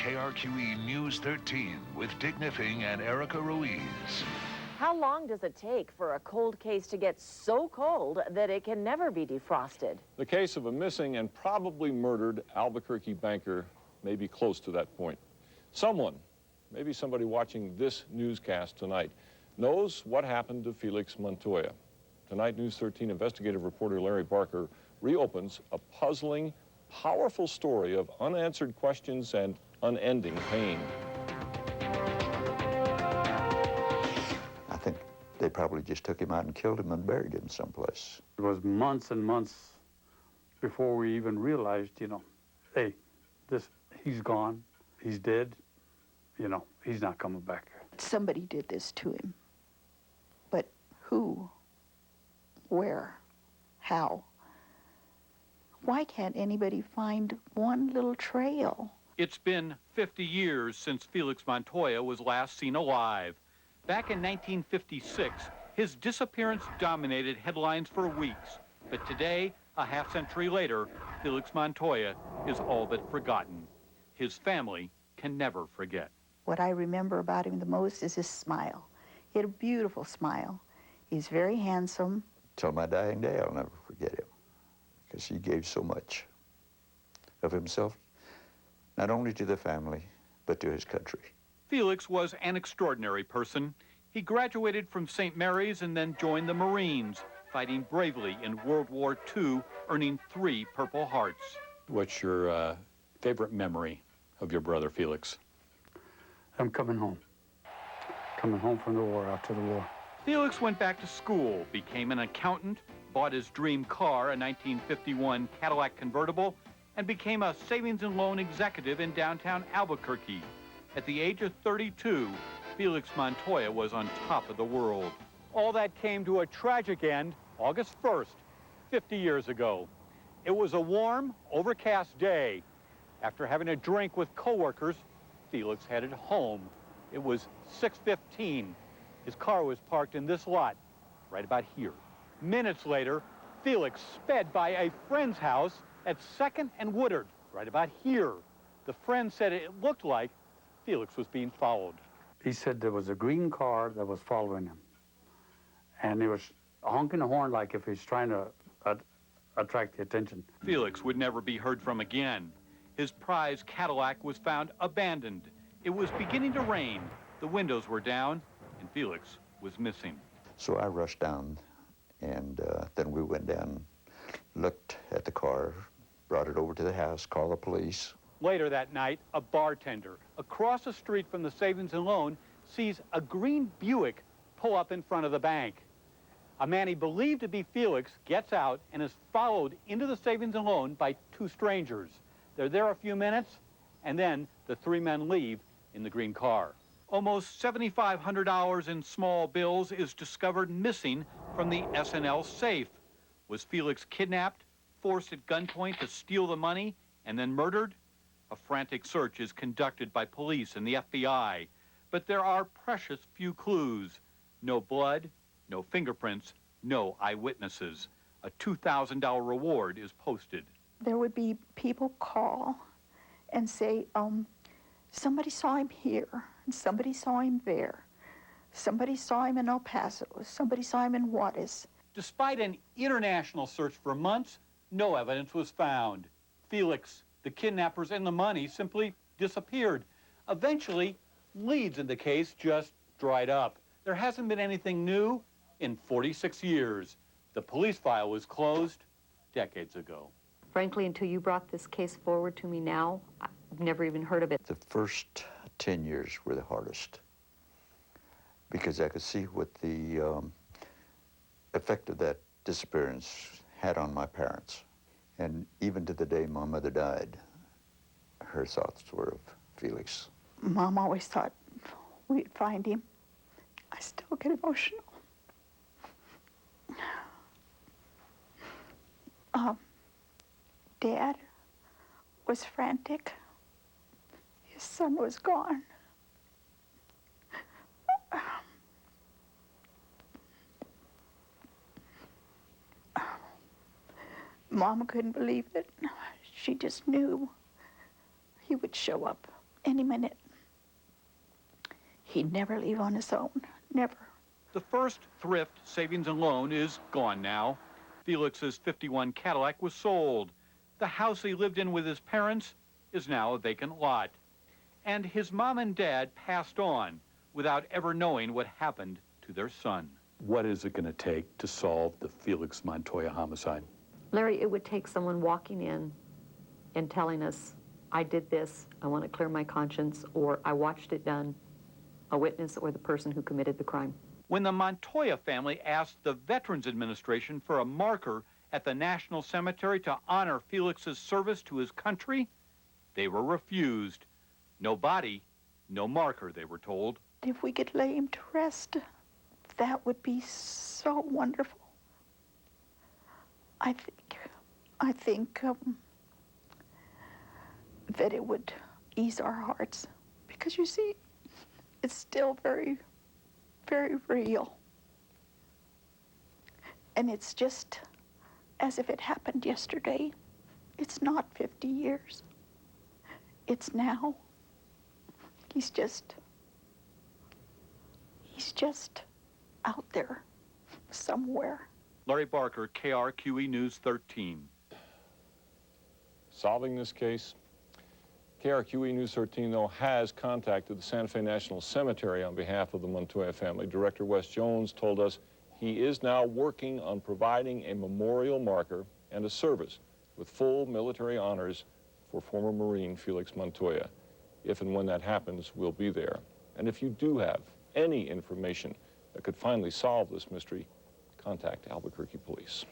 KRQE News 13 with Dick Niffing and Erica Ruiz. How long does it take for a cold case to get so cold that it can never be defrosted? The case of a missing and probably murdered Albuquerque banker may be close to that point. Someone, maybe somebody watching this newscast tonight, knows what happened to Felix Montoya. Tonight, News 13 investigative reporter Larry Barker reopens a puzzling, powerful story of unanswered questions and unending pain. I think they probably just took him out and killed him and buried him someplace. It was months and months before we even realized, hey, he's gone, he's dead, he's not coming back. Somebody did this to him. But who? Where? How? Why can't anybody find one little trail? It's been 50 years since Felix Montoya was last seen alive. Back in 1956, his disappearance dominated headlines for weeks. But today, a half-century later, Felix Montoya is all but forgotten. His family can never forget. What I remember about him the most is his smile. He had a beautiful smile. He's very handsome. Till my dying day, I'll never forget him, because he gave so much of himself, not only to the family, but to his country. Felix was an extraordinary person. He graduated from St. Mary's and then joined the Marines, fighting bravely in World War II, earning 3 Purple Hearts. What's your favorite memory of your brother, Felix? I'm coming home. Coming home from the war, after the war. Felix went back to school, became an accountant, bought his dream car, a 1951 Cadillac convertible, and became a savings and loan executive in downtown Albuquerque. At the age of 32, Felix Montoya was on top of the world. All that came to a tragic end August 1st, 50 years ago. It was a warm, overcast day. After having a drink with coworkers, Felix headed home. It was 6:15. His car was parked in this lot, right about here. Minutes later, Felix sped by a friend's house at 2nd and Woodard, right about here. The friend said it looked like Felix was being followed. He said there was a green car that was following him. And he was honking the horn like if he's trying to attract the attention. Felix would never be heard from again. His prized Cadillac was found abandoned. It was beginning to rain. The windows were down, and Felix was missing. So I rushed down, and then we went down, looked at the car, brought it over to the house, called the police. Later that night, a bartender across the street from the Savings and Loan sees a green Buick pull up in front of the bank. A man he believed to be Felix gets out and is followed into the Savings and Loan by 2 strangers. They're there a few minutes, and then the 3 men leave in the green car. Almost $7,500 in small bills is discovered missing from the S&L safe. Was Felix kidnapped, forced at gunpoint to steal the money, and then murdered? A frantic search is conducted by police and the FBI, but there are precious few clues. No blood, no fingerprints, no eyewitnesses. A $2,000 reward is posted. There would be people call and say, somebody saw him here, and somebody saw him there. Somebody saw him in El Paso, somebody saw him in Juarez. Despite an international search for months, no evidence was found. Felix, the kidnappers, and the money simply disappeared. Eventually, leads in the case just dried up. There hasn't been anything new in 46 years. The police file was closed decades ago. Frankly, until you brought this case forward to me now, I've never even heard of it. The first 10 years were the hardest, because I could see what the effect of that disappearance had on my parents. And even to the day my mother died, her thoughts were of Felix. Mom always thought we'd find him. I still get emotional. Dad was frantic. His son was gone. Mama couldn't believe it. She just knew he would show up. any minute. He'd never leave on his own, never. The first thrift savings and loan is gone now. Felix's 51 Cadillac was sold. The house he lived in with his parents is now a vacant lot. And his mom and dad passed on without ever knowing what happened to their son. What is it going to take to solve the Felix Montoya homicide? Larry, it would take someone walking in and telling us, I did this, I want to clear my conscience, or I watched it done, a witness or the person who committed the crime. When the Montoya family asked the Veterans Administration for a marker at the National Cemetery to honor Felix's service to his country, they were refused. No body, no marker, they were told. If we could lay him to rest, that would be so wonderful. I think that it would ease our hearts, because you see, it's still very, very real. And it's just as if it happened yesterday. It's not 50 years. It's now. He's just out there somewhere. Larry Barker, KRQE News 13. Solving this case, KRQE News 13, though, has contacted the Santa Fe National Cemetery on behalf of the Montoya family. Director Wes Jones told us he is now working on providing a memorial marker and a service with full military honors for former Marine Felix Montoya. If and when that happens, we'll be there. And if you do have any information that could finally solve this mystery, contact Albuquerque Police.